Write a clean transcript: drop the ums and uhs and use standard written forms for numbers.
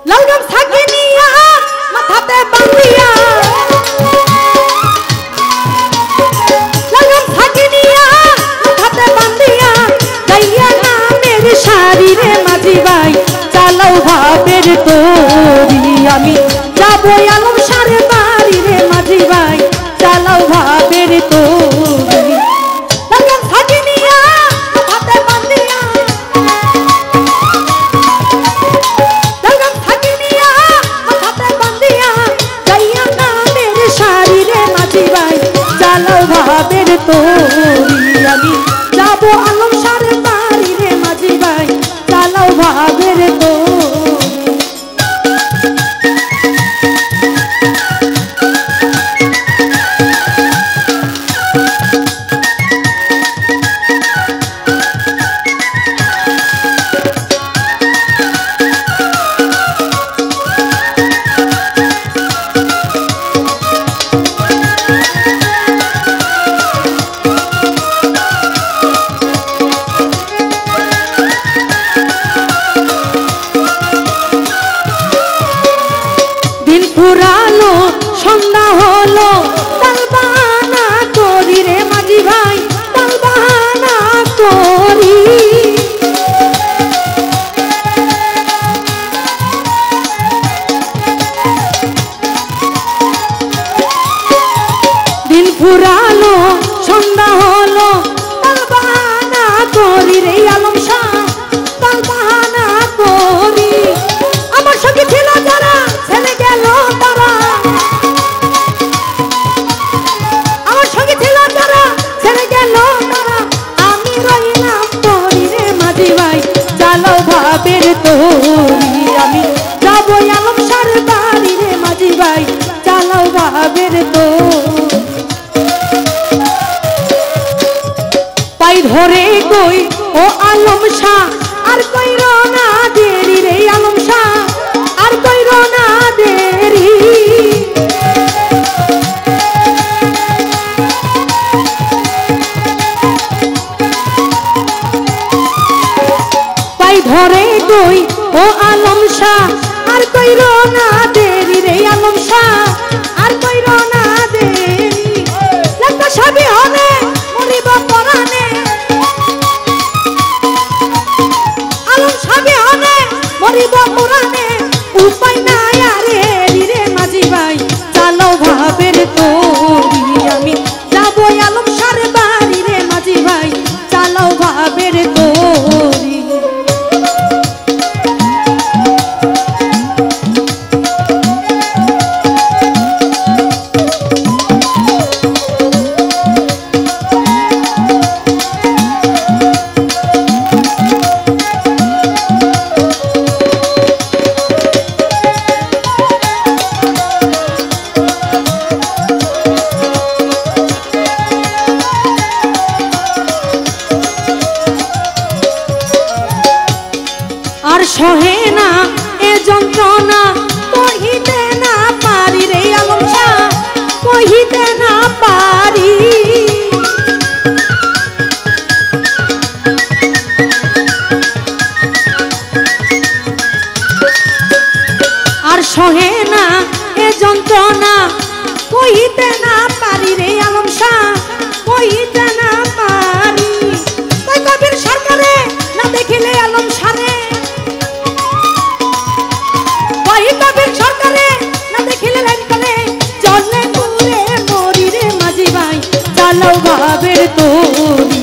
লাল গামছাকে নিয়া মাথাতে বাঁধিয়া লাল গামছাকে নিয়া মাথাতে বাঁধিয়া গাইয়া নামের শাড়ি রে মাঝি ভাই চালাও ভাবের তরি আমি যাবো আলম সারে বাড়ি রে মাঝি ভাই চালাও ভাবের তরি লাল গামছাকে নিয়া মাথাতে বাঁধিয়া লাল গামছাকে নিয়া মাথাতে বাঁধিয়া গাইয়া নামের শাড়ি রে মাঝি ভাই চালাও ভাবের তরি আমি যাবো আলম সারে বাড়ি রে মাঝি ভাই চালাও ভাবের তরি পুরালো সন্ধ্যা হলো তালবানা করি রে মাঝি ভাই তালবানা করি দিন ফুরালো সন্ধ্যা হলো তালবানা করি রে আলম শাহ তালবানা করি আমার সঙ্গে ছিল যারা ছেলে গেল তারা আমার সঙ্গে ছিল যারা ছেলে গেল তারা আমি রইলাম তরি রে মাঝি ভাই চালাও ভাবের তরি আমি যাবো আলম সার বাড়ি রে মাঝি ভাই চালাও ভাবের তরি পাই ধরে কই ও আলম শাহ আর কইর না দেরি রে আলম শাহ আর কইর না দেরি পাই ধরে কই ও আলম শাহ আর কইর না দেরি রে আলম শাহ আর কইর না দেরি লাগা সবই হলে মরিব পরানে আলম সবই হলে মরিব পরানে উপায় নাই আরে রে মাঝি ভাই চালাও ভাবের তরি আমি যাবো আলম সারে বাড়ি রে মাঝি ভাই চালাও ভাবের তরি আর সহে না এ যন্ত্রণা কহিতে না পারি রে আলম শাহ কহিতে না পারি আর সহে না এ যন্ত্রণা কহিতে না পারি রে আলম শাহ কহিতে না পারি তাই কবির সরকারে না দেখিলে আলম সারে কবির সরকারে না দেখিলে লাইন করে চলে পুরে মরি রে মাঝি ভাই চালাও ভাবের তরি